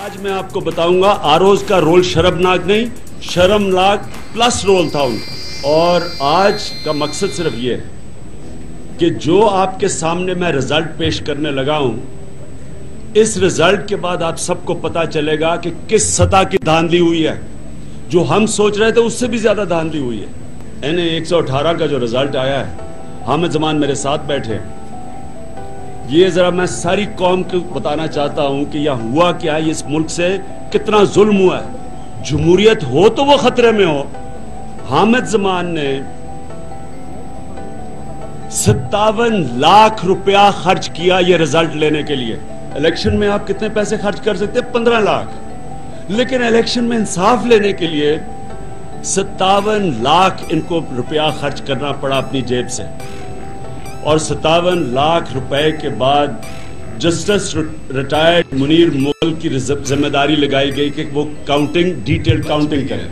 आज मैं आपको बताऊंगा आरोज का रोल शर्मनाक नहीं, शर्मनाक प्लस रोल था उनका। और आज का मकसद सिर्फ ये है कि जो आपके सामने मैं रिजल्ट पेश करने लगा हूं, इस रिजल्ट के बाद आप सबको पता चलेगा कि किस सतह की धांधली हुई है। जो हम सोच रहे थे उससे भी ज्यादा धांधली हुई है। NA 118 का जो रिजल्ट आया है, हामिद जमान मेरे साथ बैठे हैं, ये जरा मैं सारी कौम को बताना चाहता हूं कि यह हुआ क्या है, इस मुल्क से कितना जुल्म हुआ है। जमहूरियत हो तो वो खतरे में हो। हामिद जमान ने 57 लाख रुपया खर्च किया ये रिजल्ट लेने के लिए। इलेक्शन में आप कितने पैसे खर्च कर सकते हैं? 15 लाख। लेकिन इलेक्शन में इंसाफ लेने के लिए 57 लाख इनको रुपया खर्च करना पड़ा अपनी जेब से। और 57 लाख रुपए के बाद जस्टिस रिटायर्ड मुनीर मुगल की जिम्मेदारी लगाई गई कि वो काउंटिंग, डिटेल काउंटिंग करें।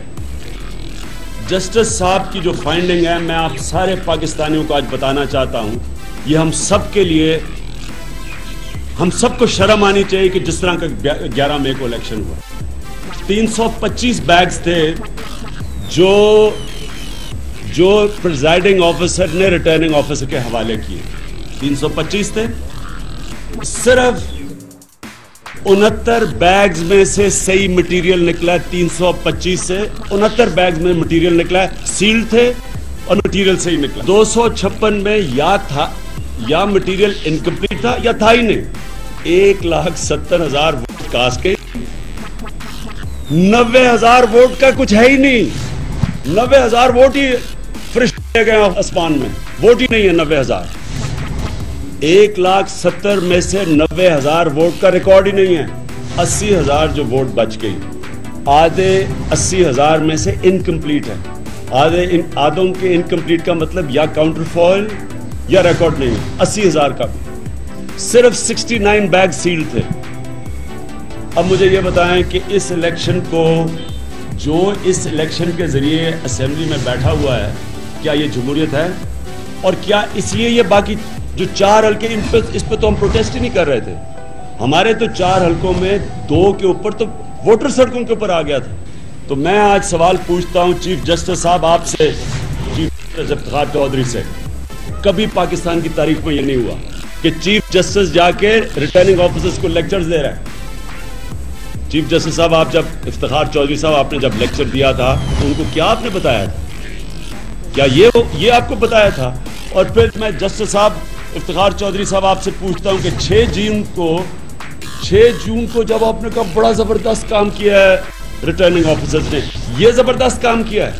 जस्टिस साहब की जो फाइंडिंग है, मैं आप सारे पाकिस्तानियों को आज बताना चाहता हूं, ये हम सब के लिए, हम सबको शर्म आनी चाहिए कि जिस तरह का 11 मई को इलेक्शन हुआ। 325 बैग्स थे जो प्रिजाइडिंग ऑफिसर ने रिटर्निंग ऑफिसर के हवाले किए। 325 थे। सिर्फ 69 बैग्स में से सही मटेरियल निकला। 325 से 69 बैग्स में मटेरियल निकला, सील्ड थे और मटेरियल सही निकला। 256 में या था, या मटेरियल इनकम्प्लीट था या था ही नहीं। 1,70,000 वोट कास्ट के 90,000 वोट का कुछ है ही नहीं। 90,000 वोट ही फ्रिश गए आसमान में, वोट ही नहीं है 90,000। 1,70,000 में से 90,000 वोट का रिकॉर्ड ही नहीं है। 80,000 जो वोट बच गई, आधे 80,000 में से इनकम्प्लीट है। आधों के इनकम्प्लीट का मतलब या काउंटर फॉइल या रिकॉर्ड नहीं है। 80,000 का भी सिर्फ 69 बैग सील्ड थे। अब मुझे यह बताएं कि इस इलेक्शन को, जो इस इलेक्शन के जरिए असेंबली में बैठा हुआ है, क्या ये जमहूरियत है? और क्या इसलिए ये बाकी जो 4 हल्के, इस पे तो हम प्रोटेस्ट ही नहीं कर रहे थे। हमारे तो 4 हल्कों में 2 के ऊपर तो वोटर सड़कों के ऊपर आ गया था। तो मैं आज सवाल पूछता हूं चीफ जस्टिस साहब आपसे, चीफ जस्टिस इफ्तिखार चौधरी से, कभी पाकिस्तान की तारीख में यह नहीं हुआ कि चीफ जस्टिस जाके रिटर्निंग ऑफिसर्स को लेक्चर्स दे रहे हैं। चीफ जस्टिस साहब, आप जब इफ्तिखार चौधरी साहब आपने जब लेक्चर दिया था तो उनको क्या आपने बताया था? क्या ये आपको बताया था? और फिर मैं जस्टिस साहब इफ्तिखार चौधरी साहब आपसे पूछता हूं कि 6 जून को जब आपने कहा बड़ा जबरदस्त काम किया है रिटर्निंग ऑफिसर्स ने, ये जबरदस्त काम किया है,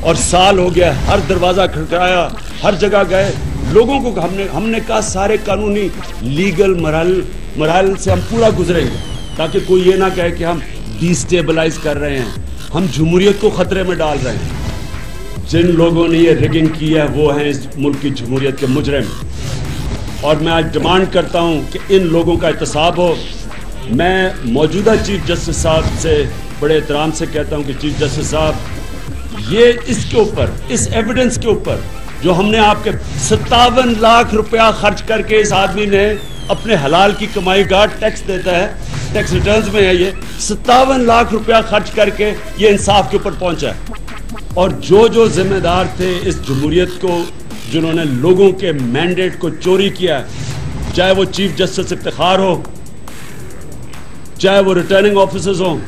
और साल हो गया, हर दरवाजा खड़काया, हर जगह गए, लोगों को हमने कहा सारे कानूनी लीगल मराहल से हम पूरा गुजरेंगे ताकि कोई ये ना कहे कि हम डिस्टेबलाइज कर रहे हैं, हम जमहूरियत को खतरे में डाल रहे हैं। जिन लोगों ने ये रिगिंग की है वो हैं इस मुल्क की जमहूरियत के मुजरिम। और मैं आज डिमांड करता हूं कि इन लोगों का एहतसाब हो। मैं मौजूदा चीफ जस्टिस साहब से बड़े एहतराम से कहता हूं कि चीफ जस्टिस साहब, ये इसके ऊपर, इस एविडेंस के ऊपर जो हमने आपके 57 लाख रुपया खर्च करके, इस आदमी ने अपने हलाल की कमाई का टैक्स देता है, टैक्स रिटर्न्स में है, ये 57 लाख रुपया खर्च करके ये इंसाफ के ऊपर पहुंचा है। और जो जिम्मेदार थे इस जमहूरियत को, जिन्होंने लोगों के मैंडेट को चोरी किया, चाहे वो चीफ जस्टिस इफ्तिखार हो, चाहे वो रिटर्निंग ऑफिसर्स हो,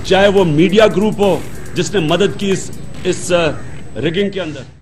चाहे वो मीडिया ग्रुप हो जिसने मदद की इस रिगिंग के अंदर।